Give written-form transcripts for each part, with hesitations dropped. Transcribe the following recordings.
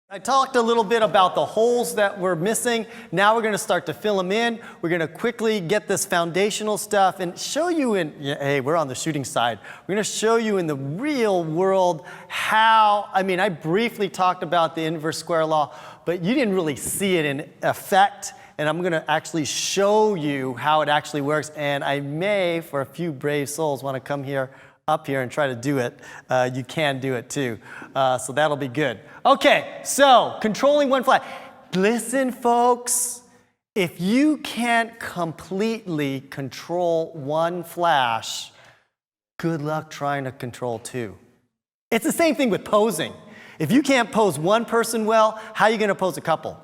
I talked a little bit about the holes that we're missing. Now we're going to start to fill them in. We're going to quickly get this foundational stuff and show you hey, we're on the shooting side. We're going to show you in the real world how, I briefly talked about the inverse square law, but you didn't really see it in effect. And I'm going to actually show you how it actually works. And I may, for a few brave souls, want to come up here and try to do it. You can do it too. So that'll be good. Okay, so controlling one flash. Listen, folks, if you can't completely control one flash, good luck trying to control two. It's the same thing with posing. If you can't pose one person well, how are you going to pose a couple?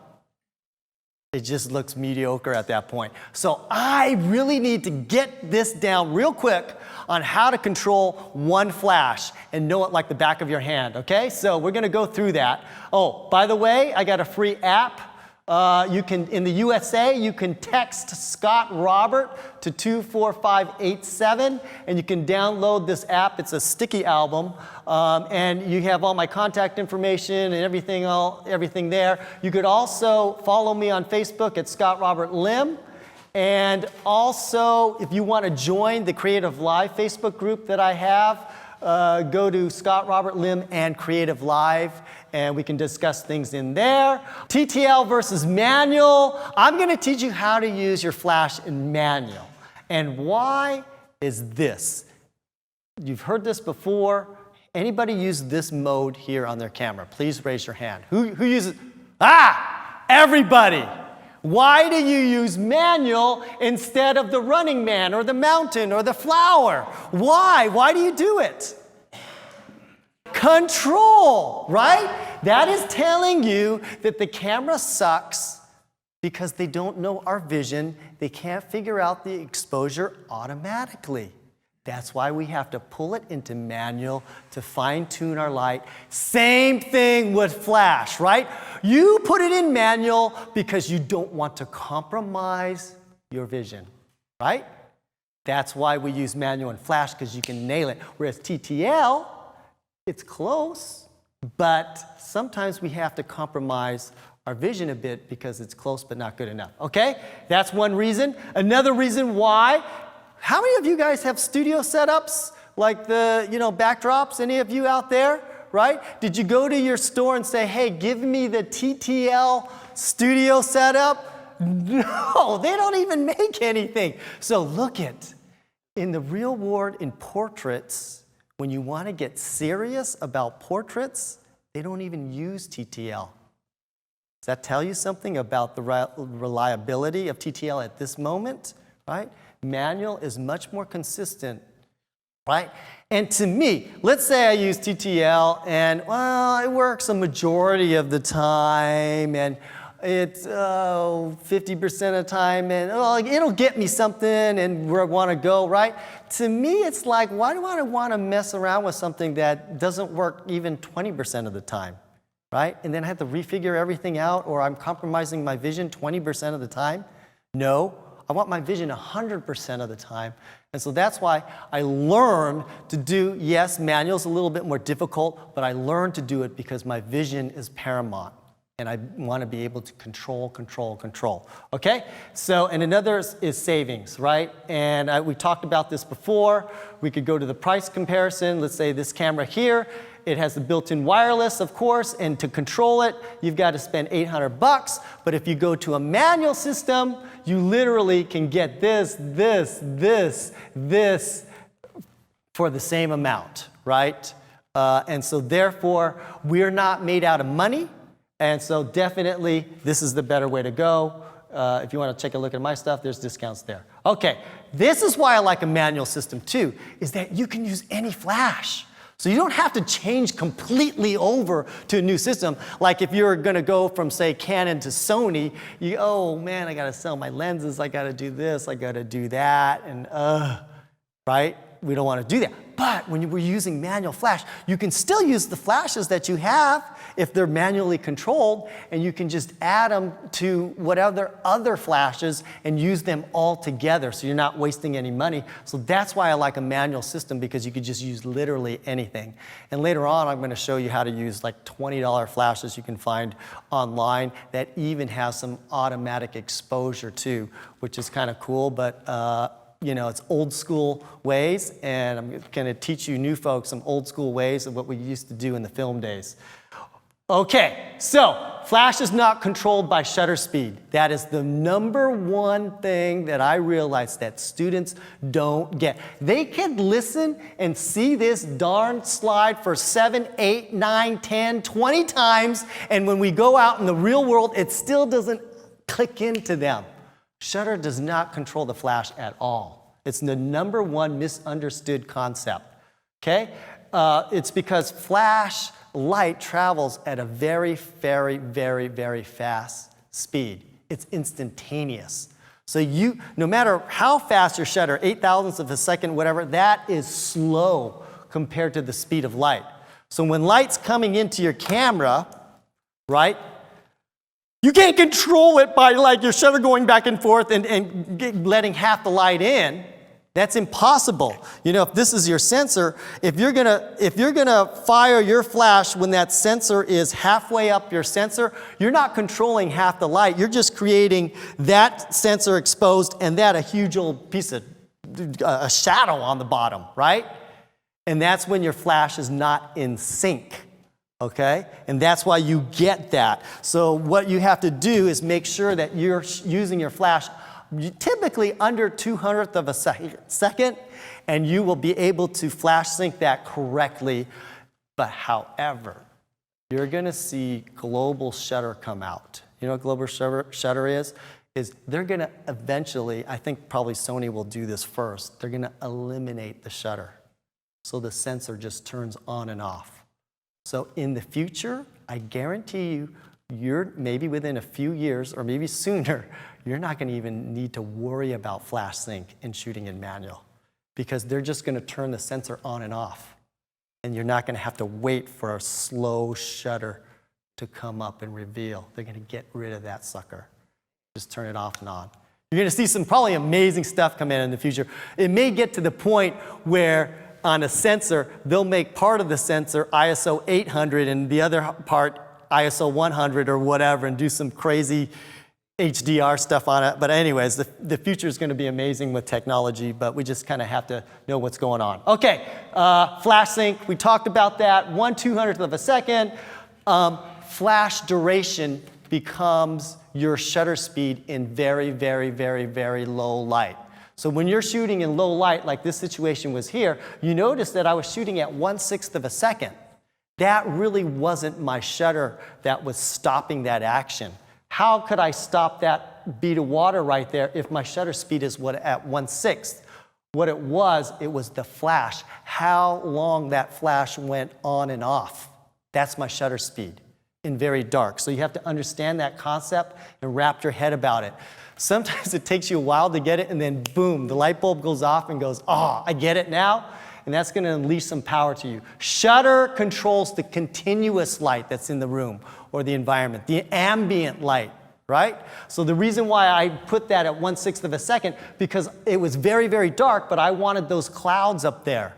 It just looks mediocre at that point. So I really need to get this down real quick on how to control one flash and know it like the back of your hand, okay? So we're gonna go through that. Oh, by the way, I got a free app. You can, in the USA, you can text Scott Robert to 24587 and you can download this app. It's a sticky album and you have all my contact information and everything there. You could also follow me on Facebook at Scott Robert Lim. And also, if you want to join the CreativeLive Facebook group that I have, go to Scott Robert Lim and CreativeLive, and we can discuss things in there. TTL versus manual. I'm going to teach you how to use your flash in manual. And why is this? You've heard this before. Anybody use this mode here on their camera? Please raise your hand. Who uses? Everybody. Why do you use manual instead of the running man or the mountain or the flower? Why? Why do you do it? Control, right? That is telling you that the camera sucks because they don't know our vision. They can't figure out the exposure automatically. That's why we have to pull it into manual to fine-tune our light. Same thing with flash, right? You put it in manual because you don't want to compromise your vision, right? That's why we use manual and flash, because you can nail it. Whereas TTL, it's close, but sometimes we have to compromise our vision a bit because it's close but not good enough, okay? That's one reason. Another reason why. How many of you guys have studio setups, like the backdrops? Any of you out there, right? Did you go to your store and say, hey, give me the TTL studio setup? No, they don't even make anything. So look it. In the real world, in portraits, when you want to get serious about portraits, they don't even use TTL. Does that tell you something about the reliability of TTL at this moment, right? Manual is much more consistent, right? And to me, let's say I use TTL and, well, it works a majority of the time and it's 50% of the time and it'll get me something and where I want to go, right? To me, it's like, why do I want to mess around with something that doesn't work even 20% of the time, right? And then I have to refigure everything out, or I'm compromising my vision 20% of the time? No. I want my vision 100% of the time. And so that's why I learned to do, yes, manual's a little bit more difficult, but I learned to do it because my vision is paramount. And I want to be able to control. Okay? So, and another is savings, right? And we talked about this before. We could go to the price comparison. Let's say this camera here. It has the built-in wireless, of course, and to control it, you've got to spend $800. But if you go to a manual system, you literally can get this for the same amount, right? And so therefore, we're not made out of money. And so definitely, this is the better way to go. If you want to take a look at my stuff, there's discounts there. Okay, this is why I like a manual system too, is that you can use any flash. So you don't have to change completely over to a new system. Like if you're going to go from, say, Canon to Sony, oh man, I got to sell my lenses, I got to do this, I got to do that, and right? we don't want to do that. But when we're using manual flash, you can still use the flashes that you have if they're manually controlled, and you can just add them to whatever other flashes and use them all together, so you're not wasting any money. So that's why I like a manual system, because you could just use literally anything. And later on, I'm going to show you how to use like $20 flashes you can find online that even have some automatic exposure too, which is kind of cool. But you know, it's old school ways, and I'm going to teach you new folks some old school ways of what we used to do in the film days. Okay, so flash is not controlled by shutter speed. That is the #1 thing that I realized that students don't get. They can listen and see this darn slide for 7, 8, 9, 10, 20 times, and when we go out in the real world, it still doesn't click into them. Shutter does not control the flash at all. It's the #1 misunderstood concept, okay? It's because flash light travels at a very, very, very, very fast speed. It's instantaneous. So no matter how fast your shutter, 8,000ths of a second, whatever, that is slow compared to the speed of light. So when light's coming into your camera, right, you can't control it by like your shutter going back and forth and letting half the light in. That's impossible. You know, if this is your sensor, if you're gonna fire your flash when that sensor is halfway up your sensor, you're not controlling half the light. You're just creating that sensor exposed and that a huge old piece of a shadow on the bottom, right? And that's when your flash is not in sync. Okay? And that's why you get that. So what you have to do is make sure that you're using your flash typically under 200th of a second, and you will be able to flash sync that correctly. But however, you're going to see global shutter come out. You know what global shutter is? They're going to eventually, I think probably Sony will do this first, they're going to eliminate the shutter. So the sensor just turns on and off. So in the future, I guarantee you, you're maybe within a few years or maybe sooner, you're not going to even need to worry about flash sync and shooting in manual, because they're just going to turn the sensor on and off. And you're not going to have to wait for a slow shutter to come up and reveal. They're going to get rid of that sucker. Just turn it off and on. You're going to see some probably amazing stuff come in the future. It may get to the point where on a sensor, they'll make part of the sensor ISO 800 and the other part ISO 100 or whatever, and do some crazy HDR stuff on it. But anyways, the future is going to be amazing with technology, but we just kind of have to know what's going on. Okay, flash sync, we talked about that. 1/200th of a second. Flash duration becomes your shutter speed in very, very, very, very low light. So when you're shooting in low light, like this situation was here, you notice that I was shooting at 1/6 of a second. That really wasn't my shutter that was stopping that action. How could I stop that bead of water right there if my shutter speed is at 1/6? What it was the flash, how long that flash went on and off. That's my shutter speed in very dark. So you have to understand that concept and wrap your head about it. Sometimes it takes you a while to get it, and then boom, the light bulb goes off and goes, oh, I get it now. And that's going to unleash some power to you. Shutter controls the continuous light that's in the room or the environment, the ambient light, right? So the reason why I put that at 1/6 of a second, because it was very, very dark, but I wanted those clouds up there.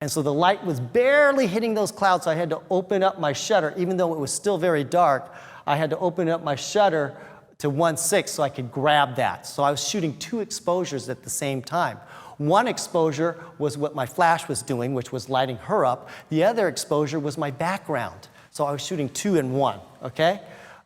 And so the light was barely hitting those clouds, so I had to open up my shutter. Even though it was still very dark, I had to open up my shutter to 1/6 so I could grab that. So I was shooting 2 exposures at the same time. One exposure was what my flash was doing, which was lighting her up. The other exposure was my background. So I was shooting 2 in 1, okay?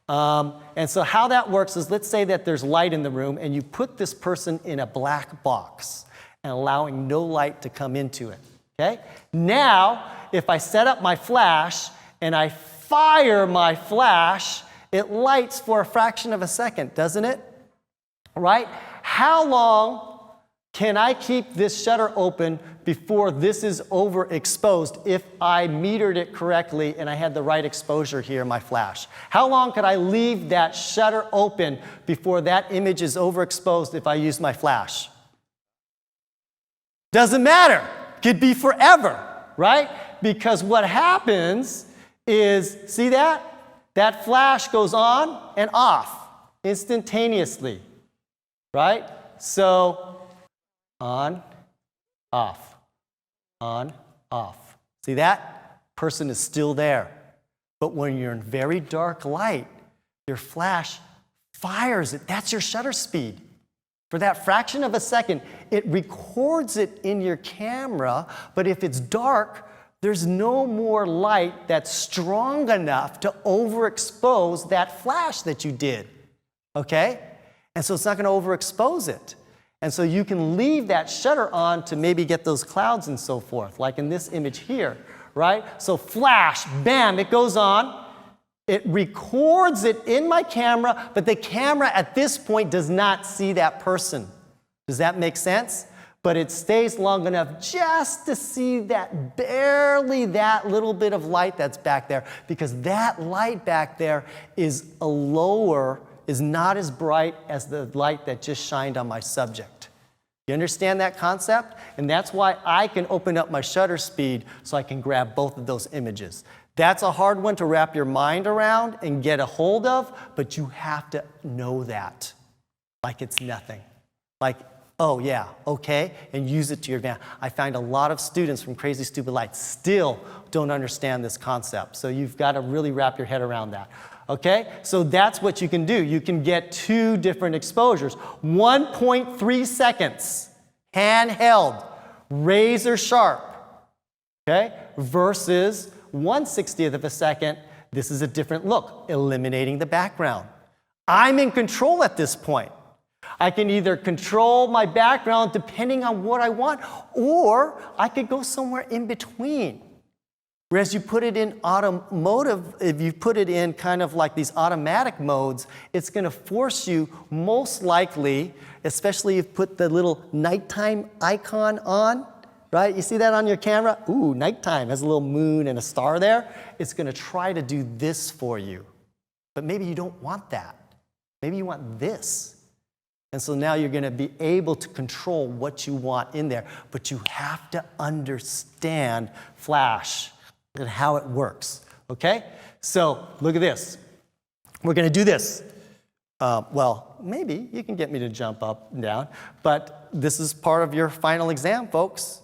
And so how that works is, let's say that there's light in the room and you put this person in a black box and allowing no light to come into it, okay? Now, if I set up my flash and I fire my flash, it lights for a fraction of a second, doesn't it? Right? How long can I keep this shutter open before this is overexposed if I metered it correctly and I had the right exposure here in my flash? How long could I leave that shutter open before that image is overexposed if I use my flash? Doesn't matter. could be forever, right? Because what happens is, see that? That flash goes on and off instantaneously, right? So on, off, on, off. See that? Person is still there. But when you're in very dark light, your flash fires it. That's your shutter speed. For that fraction of a second, it records it in your camera, but if it's dark, there's no more light that's strong enough to overexpose that flash that you did, okay? And so it's not going to overexpose it. And so you can leave that shutter on to maybe get those clouds and so forth, like in this image here, right? So flash, bam, it goes on. It records it in my camera, but the camera at this point does not see that person. Does that make sense? But it stays long enough just to see that barely that little bit of light that's back there, because that light back there is not as bright as the light that just shined on my subject. You understand that concept? And that's why I can open up my shutter speed so I can grab both of those images. That's a hard one to wrap your mind around and get a hold of, but you have to know that like it's nothing. Like, oh yeah, okay, and use it to your advantage. I find a lot of students from Crazy Stupid Light still don't understand this concept, so you've got to really wrap your head around that. Okay, so that's what you can do. You can get two different exposures. 1.3 seconds, handheld, razor sharp, okay, versus 1/60th of a second. This is a different look, eliminating the background. I'm in control at this point. I can either control my background depending on what I want, or I could go somewhere in between. Whereas you put it in automotive, if you put it in kind of like these automatic modes, it's going to force you most likely, especially if you put the little nighttime icon on, right? You see that on your camera? Ooh, nighttime has a little moon and a star there. It's going to try to do this for you. But maybe you don't want that. Maybe you want this. And so now you're going to be able to control what you want in there. But you have to understand Flash and how it works, okay? So look at this. We're going to do this. Well, maybe you can get me to jump up and down, but this is part of your final exam, folks.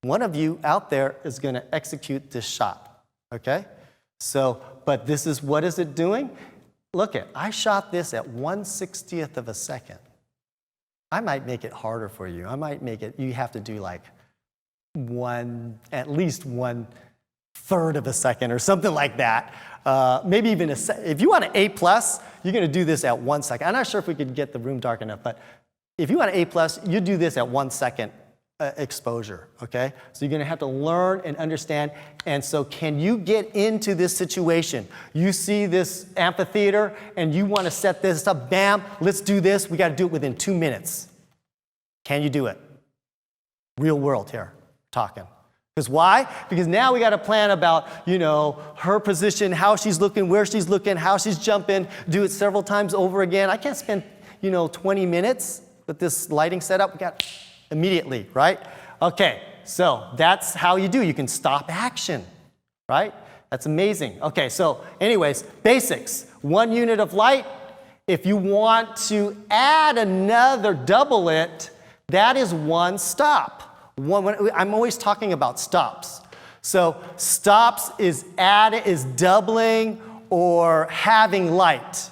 One of you out there is going to execute this shot, okay? So, but this is, what is it doing? Look at, I shot this at 1/60th of a second. I might make it harder for you. I might make it, you have to do like at least 1/3 of a second or something like that. Maybe even if you want an A+, you're going to do this at 1 second. I'm not sure if we could get the room dark enough, but if you want an A+, you do this at 1 second exposure, okay? So you're going to have to learn and understand. And so can you get into this situation? You see this amphitheater and you want to set this up, bam, let's do this. We got to do it within 2 minutes. Can you do it? Real world here, talking. Because why? Because now we got to plan about, you know, her position, how she's looking, where she's looking, how she's jumping, do it several times over again. I can't spend, 20 minutes with this lighting setup. We got immediately, right? Okay, so that's how you do. You can stop action, right? That's amazing. Okay, so anyways, basics. 1 unit of light. If you want to add another, double it, that is 1 stop. I'm always talking about stops. So stops is doubling or having light.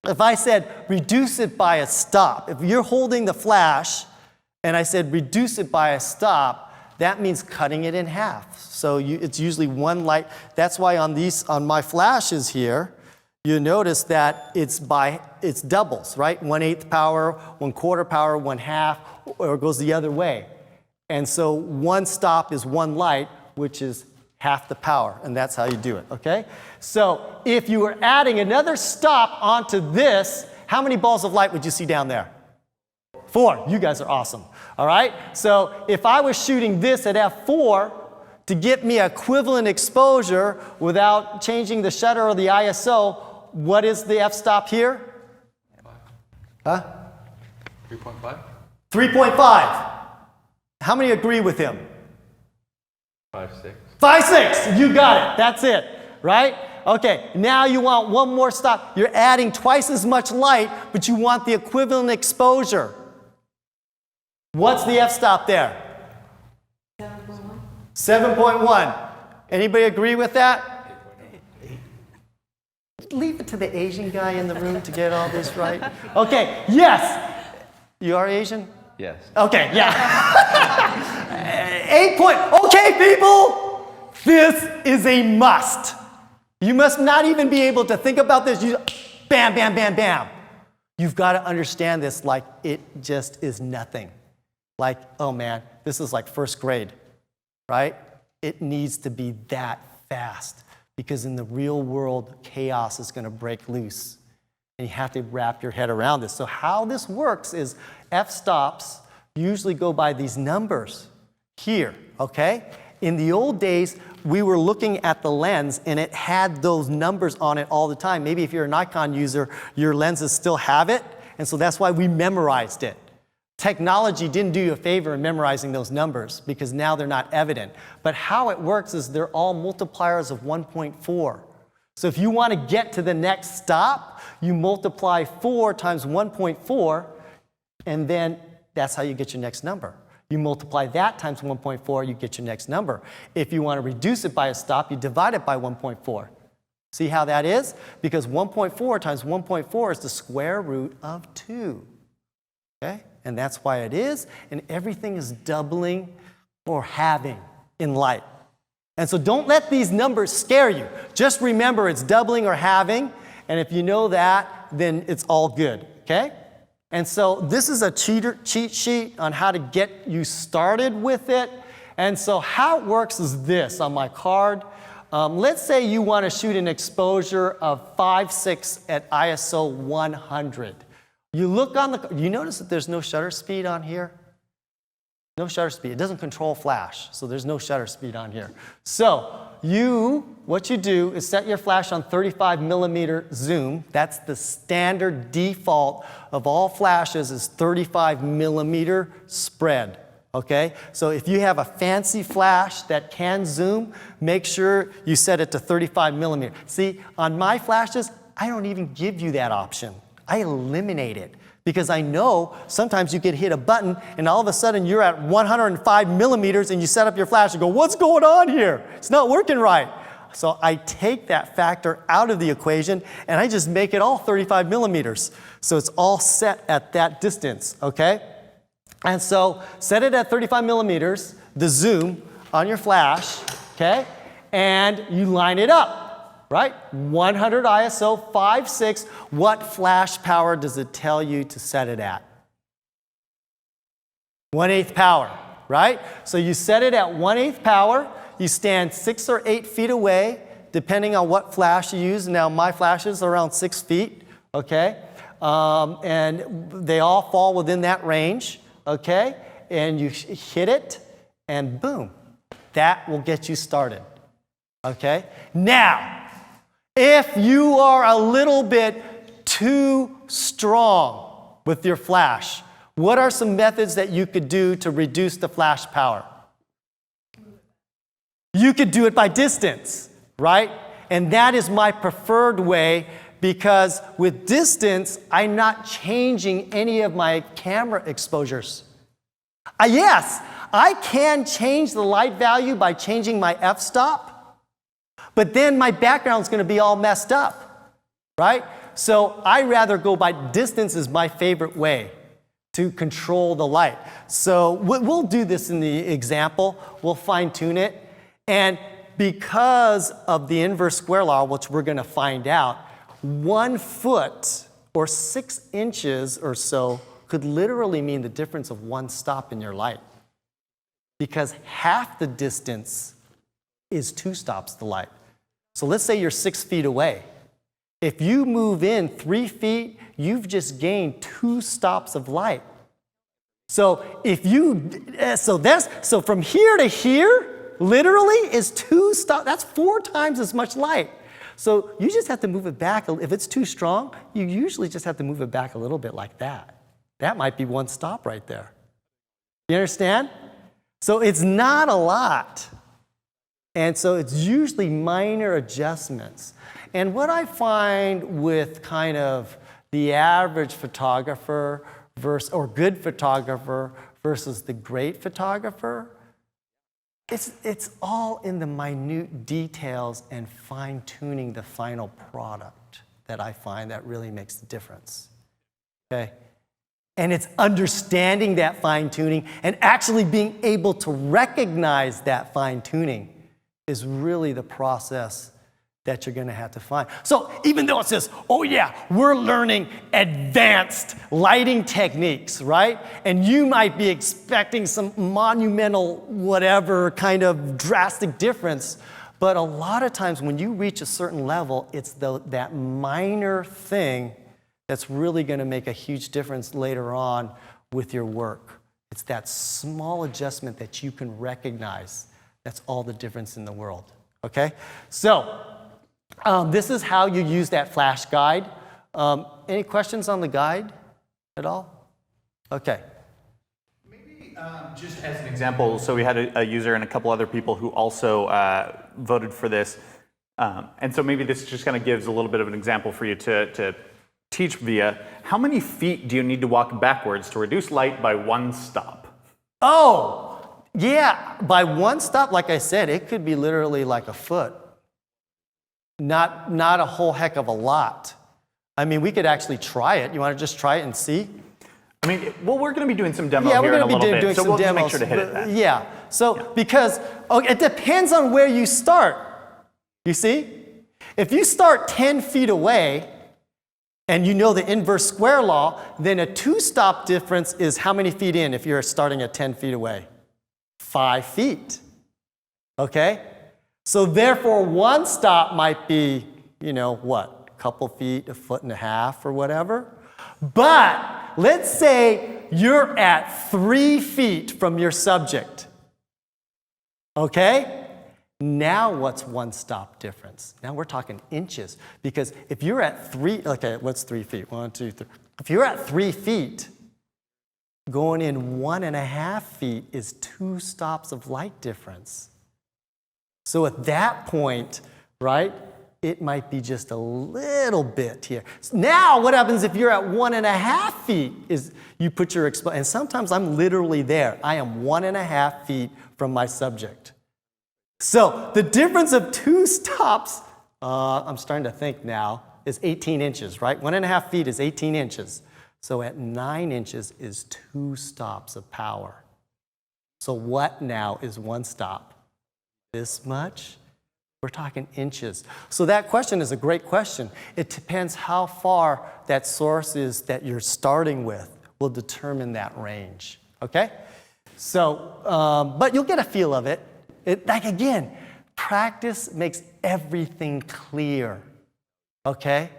If I said reduce it by a stop, if you're holding the flash and I said reduce it by a stop, that means cutting it in half. So it's usually 1 light. That's why on my flashes here, you notice that it's doubles, right? 1/8 power, 1/4 power, 1/2, or it goes the other way. And so 1 stop is 1 light, which is half the power, and that's how you do it, okay? So if you were adding another stop onto this, how many balls of light would you see down there? 4. You guys are awesome, all right? So if I was shooting this at f4 to get me equivalent exposure without changing the shutter or the ISO, what is the f-stop here? 3.5? 3.5. How many agree with him? 5, 6. 5, 6. You got it. That's it. Right? Okay. Now you want one more stop. You're adding twice as much light, but you want the equivalent exposure. What's the f-stop there? 7.1. 7.1. Anybody agree with that? 8.0. Leave it to the Asian guy in the room to get all this right. Okay. Yes. You are Asian? Yes. Okay, yeah. 8 point. Okay, people, this is a must. You must not even be able to think about this. You, bam, bam, bam, bam. You've got to understand this like it just is nothing. Like, oh man, this is like first grade, right? It needs to be that fast because in the real world, chaos is going to break loose. And you have to wrap your head around this. So how this works is f-stops usually go by these numbers here, okay? In the old days, we were looking at the lens and it had those numbers on it all the time. Maybe if you're a Nikon user, your lenses still have it, and so that's why we memorized it. Technology didn't do you a favor in memorizing those numbers because now they're not evident. But how it works is they're all multipliers of 1.4. So if you want to get to the next stop, you multiply 4 times 1.4, and then that's how you get your next number. You multiply that times 1.4, you get your next number. If you want to reduce it by a stop, you divide it by 1.4. See how that is? Because 1.4 times 1.4 is the square root of 2. Okay? And that's why it is, and everything is doubling or halving in light. And so don't let these numbers scare you. Just remember it's doubling or halving, and if you know that, then it's all good, okay? And so this is a cheat sheet on how to get you started with it. And so how it works is this on my card. Let's say you want to shoot an exposure of 5.6 at ISO 100. You look on the, you notice that there's no shutter speed on here? No shutter speed. It doesn't control flash, so there's no shutter speed on here. So what you do is set your flash on 35 millimeter zoom. That's the standard default of all flashes is 35 millimeter spread. Okay? So if you have a fancy flash that can zoom, make sure you set it to 35 millimeter. See, on my flashes, I don't even give you that option. I eliminate it. Because I know sometimes you could hit a button and all of a sudden you're at 105 millimeters and you set up your flash and go, what's going on here? It's not working right. So I take that factor out of the equation and I just make it all 35 millimeters. So it's all set at that distance, okay? And so set it at 35 millimeters, the zoom on your flash, okay? And you line it up. Right? 100 ISO, 5.6. What flash power does it tell you to set it at? 1/8 power, right? So you set it at 1/8 power. You stand 6 or 8 feet away, depending on what flash you use. Now, my flash is around 6 feet, okay? And they all fall within that range, okay? And you hit it, and boom. That will get you started, okay? Now, if you are a little bit too strong with your flash, what are some methods that you could do to reduce the flash power? You could do it by distance, right? And that is my preferred way because with distance, I'm not changing any of my camera exposures. Yes, I can change the light value by changing my f-stop. But then my background's going to be all messed up, right? So I rather go by distance is my favorite way to control the light. So we'll do this in the example. We'll fine tune it. And because of the inverse square law, which we're going to find out, 1 foot or 6 inches or so could literally mean the difference of 1 stop in your light. Because half the distance is 2 stops to light. So let's say you're 6 feet away. If you move in 3 feet, you've just gained 2 stops of light. So if you, so from here to here, literally is 2 stops. That's 4 times as much light. So you just have to move it back. If it's too strong, you usually just have to move it back a little bit like that. That might be 1 stop right there. You understand? So it's not a lot. And so it's usually minor adjustments. And what I find with kind of the average photographer or good photographer versus the great photographer, it's all in the minute details and fine-tuning the final product that I find that really makes the difference. Okay? And it's understanding that fine-tuning and actually being able to recognize that fine-tuning is really the process that you're going to have to find. So even though it says, oh yeah, we're learning advanced lighting techniques, right? And you might be expecting some monumental whatever kind of drastic difference, but a lot of times when you reach a certain level, it's that minor thing that's really going to make a huge difference later on with your work. It's that small adjustment that you can recognize. That's all the difference in the world, okay? So this is how you use that flash guide. Any questions on the guide at all? Okay. Maybe just as an example, so we had a user and a couple other people who also voted for this. And so maybe this just kind of gives a little bit of an example for you to teach via. How many feet do you need to walk backwards to reduce light by 1 stop? Oh, yeah, by 1 stop, like I said, it could be literally like a foot. Not a whole heck of a lot. I mean, we could actually try it. You want to just try it and see? I mean, well, we're going to be doing some demo Yeah, here we're in a going to little be bit, doing so some we'll just demos. make sure to hit it then. Yeah, so because it depends on where you start. You see? If you start 10 feet away, and you know the inverse square law, then a 2-stop difference is how many feet in if you're starting at 10 feet away? 5 feet. Okay? So therefore, 1 stop might be, you know, what? A couple feet, 1.5 feet or whatever. But let's say you're at 3 feet from your subject. Okay? Now what's 1 stop difference? Now we're talking inches. Because if you're at 3, okay, what's 3 feet? 1, 2, 3. If you're at 3 feet, going in 1.5 feet is 2 stops of light difference. So at that point, right, it might be just a little bit here. So now what happens if you're at 1.5 feet is you put your exposure, and sometimes I'm literally there. I am 1.5 feet from my subject. So the difference of 2 stops, I'm starting to think now, is 18 inches, right? 1.5 feet is 18 inches. So at 9 inches is 2 stops of power. So what now is 1 stop? This much? We're talking inches. So that question is a great question. It depends how far that source is that you're starting with will determine that range, okay? So, but you'll get a feel of it. Like again, practice makes everything clear, okay?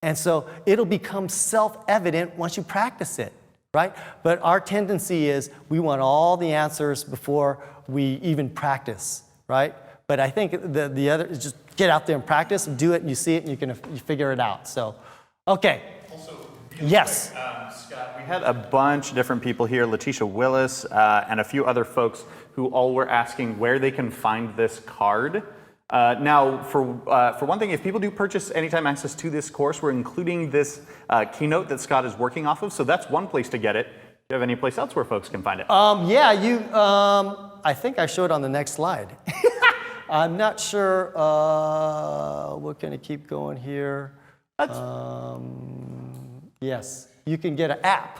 And so it'll become self-evident once you practice it, right? But our tendency is we want all the answers before we even practice, right? But I think the other is just get out there and practice and do it and you see it and you figure it out. So, okay. Also, yes. Quick, Scott, we had a bunch of different people here, Letitia Willis and a few other folks who all were asking where they can find this card. Now, for one thing, if people do purchase anytime access to this course, we're including this keynote that Scott is working off of, so that's one place to get it. Do you have any place else where folks can find it? Yeah, I think I showed on the next slide. I'm not sure, we're gonna keep going here. Yes, you can get an app.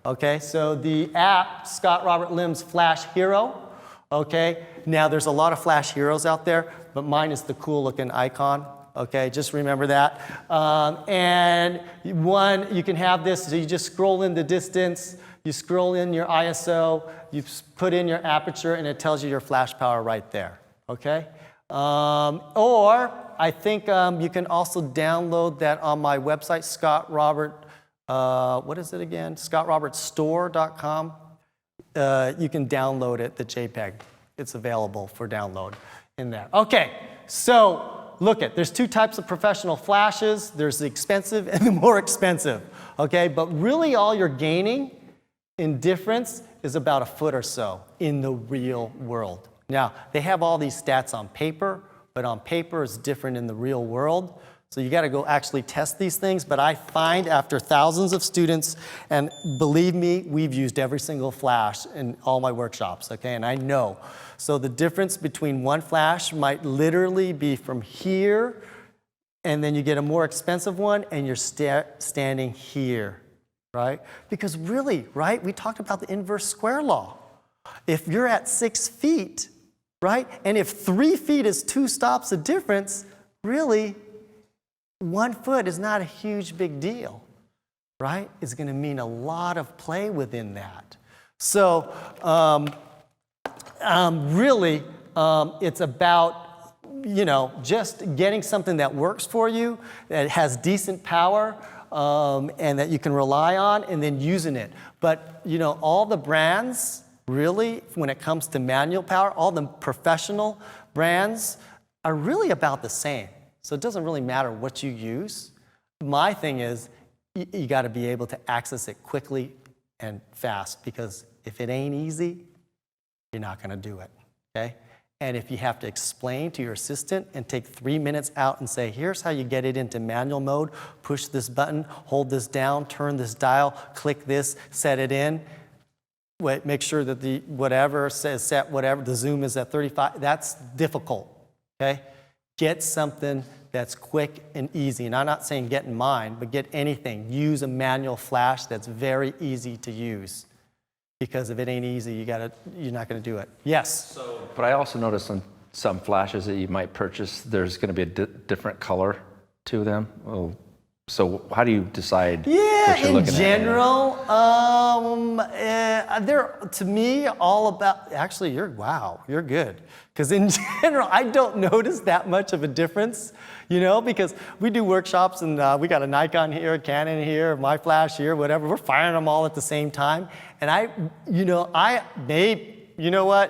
Okay, so the app, Scott Robert Lim's Flash Hero. Okay, now there's a lot of Flash Heroes out there, but mine is the cool looking icon. Okay, just remember that. And you can have this, so you just scroll in the distance, you scroll in your ISO, you put in your aperture, and it tells you your flash power right there. Okay? Or I think you can also download that on my website, Scott Robert. What is it again? ScottRobertStore.com. You can download it, the JPEG. It's available for download in there. Okay, so look there's 2 types of professional flashes. There's the expensive and the more expensive. Okay, but really all you're gaining in difference is about a foot or so in the real world. Now, they have all these stats on paper, but on paper it's different in the real world. So you got to go actually test these things. But I find after thousands of students, and believe me, we've used every single flash in all my workshops, okay? And I know. So the difference between one flash might literally be from here, and then you get a more expensive one, and you're standing here, right? Because really, right, we talked about the inverse square law. If you're at 6 feet, right, and if 3 feet is 2 stops of difference, really, 1 foot is not a huge big deal, right? It's going to mean a lot of play within that. So really, it's about, you know, just getting something that works for you, that has decent power, and that you can rely on, and then using it. But, you know, all the brands, really, when it comes to manual power, all the professional brands are really about the same. So it doesn't really matter what you use. My thing is, you got to be able to access it quickly and fast, because if it ain't easy, you're not going to do it, okay? And if you have to explain to your assistant and take 3 minutes out and say, here's how you get it into manual mode, push this button, hold this down, turn this dial, click this, set it in, wait, make sure that the whatever says set whatever, the zoom is at 35, that's difficult, okay? Get something that's quick and easy. And I'm not saying get in mind, but get anything. Use a manual flash that's very easy to use. Because if it ain't easy, you're not going to do it. Yes? But I also noticed on some flashes that you might purchase, there's going to be a different color to them. Well, so how do you decide what you're looking in general, they're, to me, all about, actually, you're good. Because in general, I don't notice that much of a difference, you know, because we do workshops and we got a Nikon here, a Canon here, my flash here, whatever. We're firing them all at the same time. And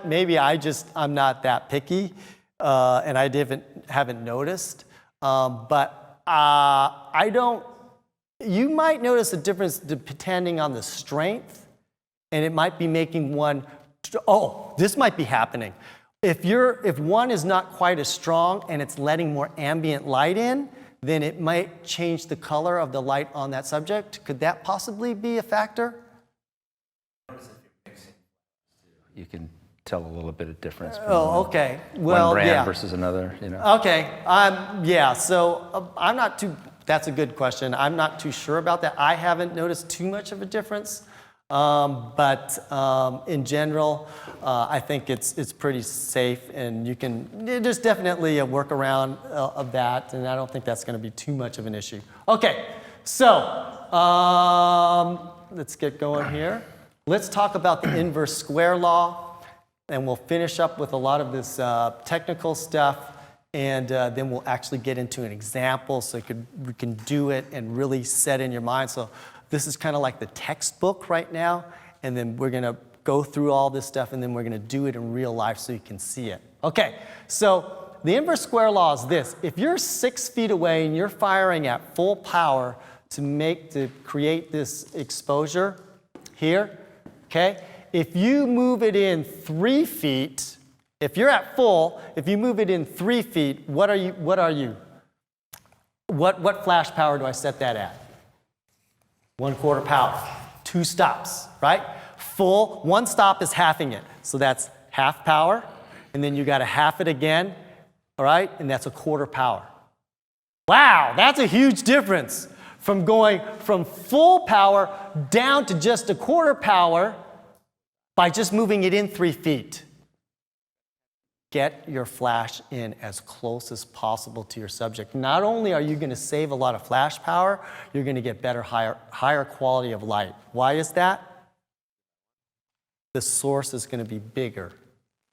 maybe I'm not that picky and I haven't noticed. You might notice a difference depending on the strength, and it might be making one, this might be happening. If one is not quite as strong and it's letting more ambient light in, then it might change the color of the light on that subject. Could that possibly be a factor? You can tell a little bit of difference from okay. Well, one brand versus another, you know. Okay, so I'm not too, that's a good question. I'm not too sure about that. I haven't noticed too much of a difference, but in general, I think it's pretty safe, and there's definitely a workaround of that, and I don't think that's going to be too much of an issue. Okay, so let's get going here. Let's talk about the inverse square law, and we'll finish up with a lot of this technical stuff, and then we'll actually get into an example so we can do it and really set in your mind. So this is kind of like the textbook right now, and then we're going to go through all this stuff, and then we're going to do it in real life so you can see it. Okay, so the inverse square law is this. If you're 6 feet away and you're firing at full power to create this exposure here, okay? If you move it in 3 feet, if you're at full, if you move it in 3 feet, what are you? What flash power do I set that at? 1/4 power. 2 stops, right? Full, 1 stop is halving it. So that's half power, and then you got to half it again, all right? And that's 1/4 power. Wow, that's a huge difference from going from full power down to just 1/4 power by just moving it in 3 feet. Get your flash in as close as possible to your subject. Not only are you going to save a lot of flash power, you're going to get better, higher quality of light. Why is that? The source is going to be bigger.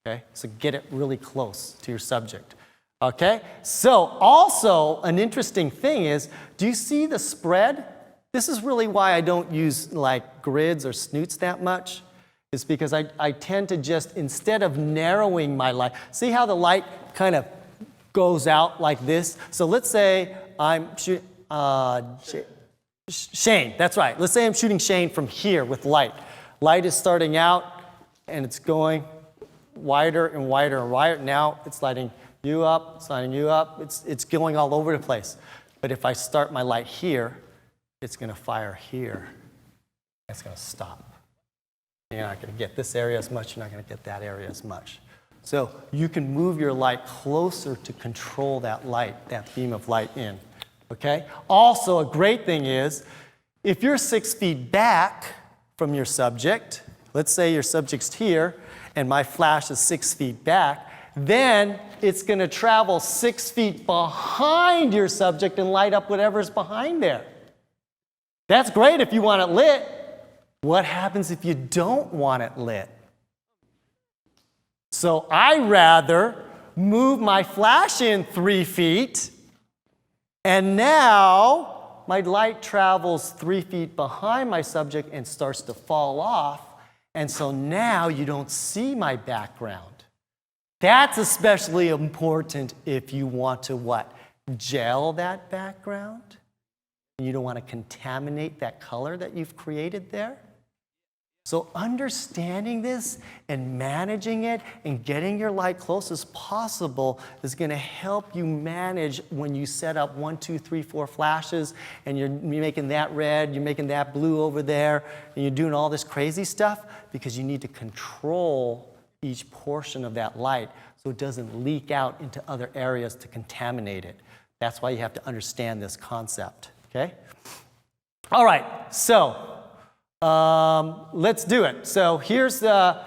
Okay? So get it really close to your subject. Okay? So also an interesting thing is, do you see the spread? This is really why I don't use like grids or snoots that much. It's because I tend to just, instead of narrowing my light, see how the light kind of goes out like this? So let's say I'm shooting Shane, that's right. Let's say I'm shooting Shane from here with light. Light is starting out and it's going wider and wider and wider. Now it's lighting you up, it's lighting you up. It's going all over the place. But if I start my light here, it's going to fire here. It's going to stop. You're not going to get this area as much. You're not going to get that area as much. So you can move your light closer to control that light, that beam of light in. Okay? Also, a great thing is, if you're 6 feet back from your subject, let's say your subject's here, and my flash is 6 feet back, then it's going to travel 6 feet behind your subject and light up whatever's behind there. That's great if you want it lit. What happens if you don't want it lit? So I rather move my flash in 3 feet, and now my light travels 3 feet behind my subject and starts to fall off, and so now you don't see my background. That's especially important if you want to what? Gel that background. You don't want to contaminate that color that you've created there. So understanding this and managing it and getting your light close as possible is going to help you manage when you set up 1, 2, 3, 4 flashes and you're making that red, you're making that blue over there, and you're doing all this crazy stuff because you need to control each portion of that light so it doesn't leak out into other areas to contaminate it. That's why you have to understand this concept, okay? All right, so let's do it. So here's the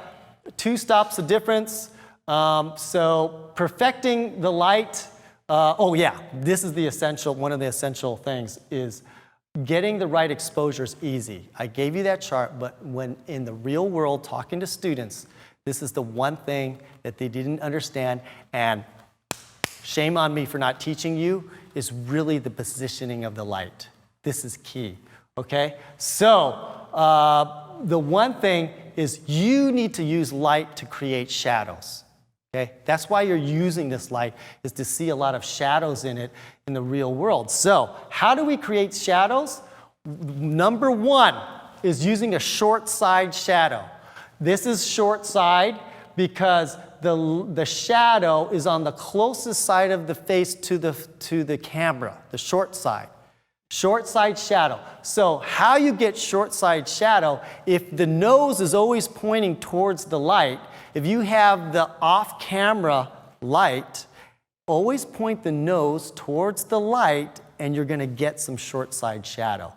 2 stops of difference. So perfecting the light, oh yeah, this is the essential, one of the essential things is getting the right exposure is easy. I gave you that chart, but when in the real world talking to students, this is the one thing that they didn't understand, and shame on me for not teaching you, is really the positioning of the light. This is key, okay? So the one thing is you need to use light to create shadows, okay? That's why you're using this light, is to see a lot of shadows in it in the real world. So how do we create shadows? Number 1 is using a short side shadow. This is short side because the shadow is on the closest side of the face to the camera, the short side. Short side shadow. So how you get short side shadow, if the nose is always pointing towards the light, if you have the off-camera light, always point the nose towards the light and you're going to get some short side shadow.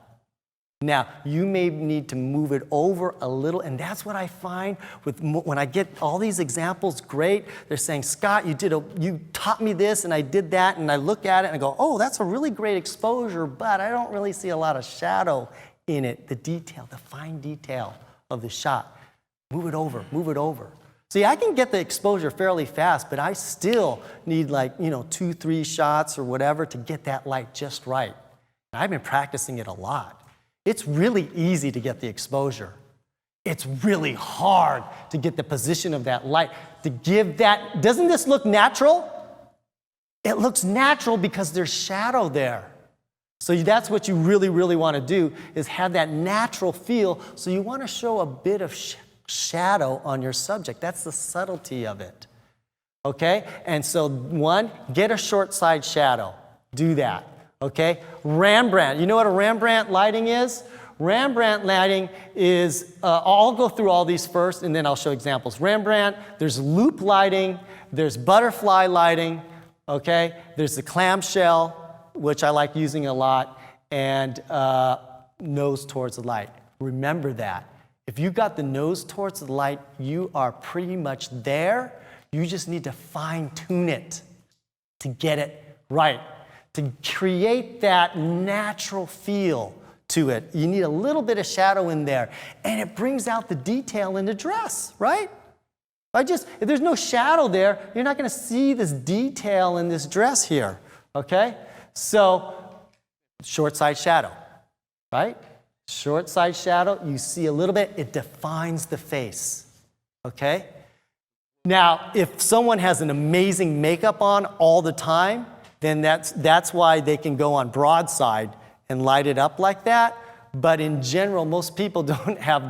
Now, you may need to move it over a little, and that's what I find when I get all these examples, great. They're saying, Scott, you taught me this, and I did that, and I look at it, and I go, oh, that's a really great exposure, but I don't really see a lot of shadow in it, the detail, the fine detail of the shot. Move it over, move it over. See, I can get the exposure fairly fast, but I still need 2, 3 shots or whatever to get that light just right. And I've been practicing it a lot. It's really easy to get the exposure. It's really hard to get the position of that light, to give that. Doesn't this look natural? It looks natural because there's shadow there. So that's what you really, really want to do, is have that natural feel. So you want to show a bit of shadow on your subject. That's the subtlety of it. Okay? And so 1, get a short side shadow. Do that. Okay? Rembrandt. You know what a Rembrandt lighting is? Rembrandt lighting is, I'll go through all these first and then I'll show examples. Rembrandt, there's loop lighting, there's butterfly lighting, okay? There's the clamshell, which I like using a lot, and nose towards the light. Remember that. If you got the nose towards the light, you are pretty much there. You just need to fine-tune it to get it right. To create that natural feel to it, you need a little bit of shadow in there, and it brings out the detail in the dress, right? If there's no shadow there, you're not going to see this detail in this dress here, okay? So, short side shadow, right? Short side shadow, you see a little bit, it defines the face, okay? Now, if someone has an amazing makeup on all the time, then that's why they can go on broadside and light it up like that. but in general, most people don't have,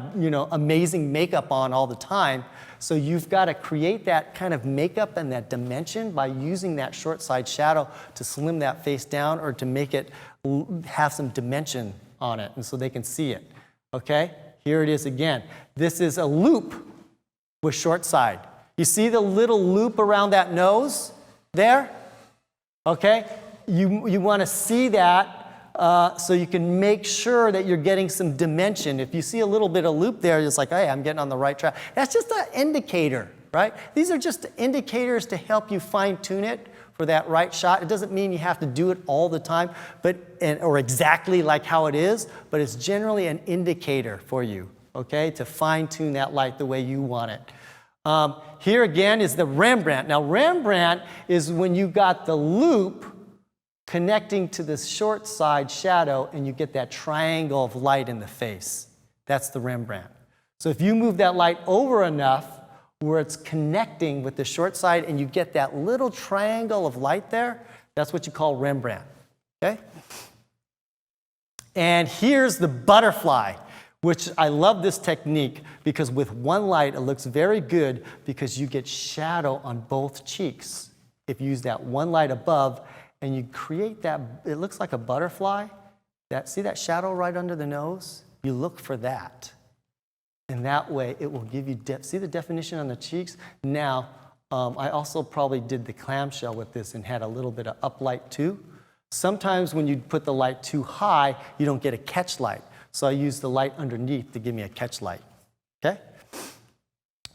amazing makeup on all the time. So you've got to create that kind of makeup and that dimension by using that short side shadow to slim that face down or to make it have some dimension on it, and so they can see it. Okay? Here it is again. This is a loop with short side. You see the little loop around that nose there? Okay? You want to see that so you can make sure that you're getting some dimension. If you see a little bit of loop there, it's like, hey, I'm getting on the right track. That's just an indicator, right? These are just indicators to help you fine-tune it for that right shot. It doesn't mean you have to do it all the time, or exactly like how it is, but it's generally an indicator for you, okay, to fine-tune that light the way you want it. Here again is the Rembrandt. Now, Rembrandt is when you got the loop connecting to this short side shadow and you get that triangle of light in the face. That's the Rembrandt. So if you move that light over enough where it's connecting with the short side and you get that little triangle of light there, that's what you call Rembrandt. Okay? And here's the butterfly, which I love this technique because with one light it looks very good because you get shadow on both cheeks. If you use that one light above and you create that, it looks like a butterfly. See that shadow right under the nose? You look for that. And that way it will give you, see the definition on the cheeks? Now, I also probably did the clamshell with this and had a little bit of uplight too. Sometimes when you put the light too high, you don't get a catch light. So I use the light underneath to give me a catch light, okay?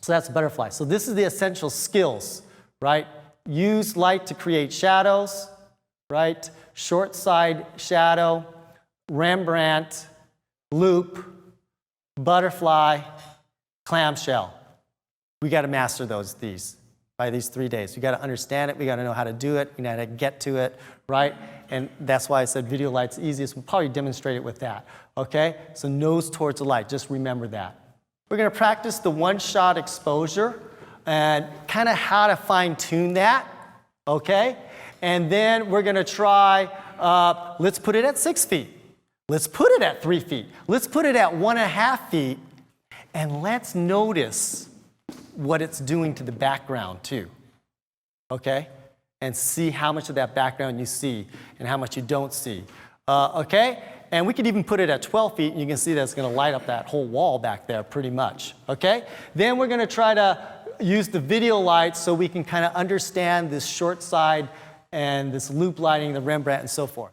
So that's butterfly. So this is the essential skills, right? Use light to create shadows, right? Short side shadow, Rembrandt, loop, butterfly, clamshell. We got to master these by these 3 days. We got to understand it. We got to know how to do it. We got to get to it, right? And that's why I said video light's easiest. We'll probably demonstrate it with that, okay? So nose towards the light. Just remember that. We're going to practice the one-shot exposure and kind of how to fine-tune that, okay? And then we're going to try, let's put it at 6 feet. Let's put it at 3 feet. Let's put it at 1.5 feet. And let's notice what it's doing to the background too, okay? And see how much of that background you see and how much you don't see, okay? And we could even put it at 12 feet and you can see that it's going to light up that whole wall back there pretty much, okay? Then we're going to try to use the video light so we can kind of understand this short side and this loop lighting, the Rembrandt, and so forth.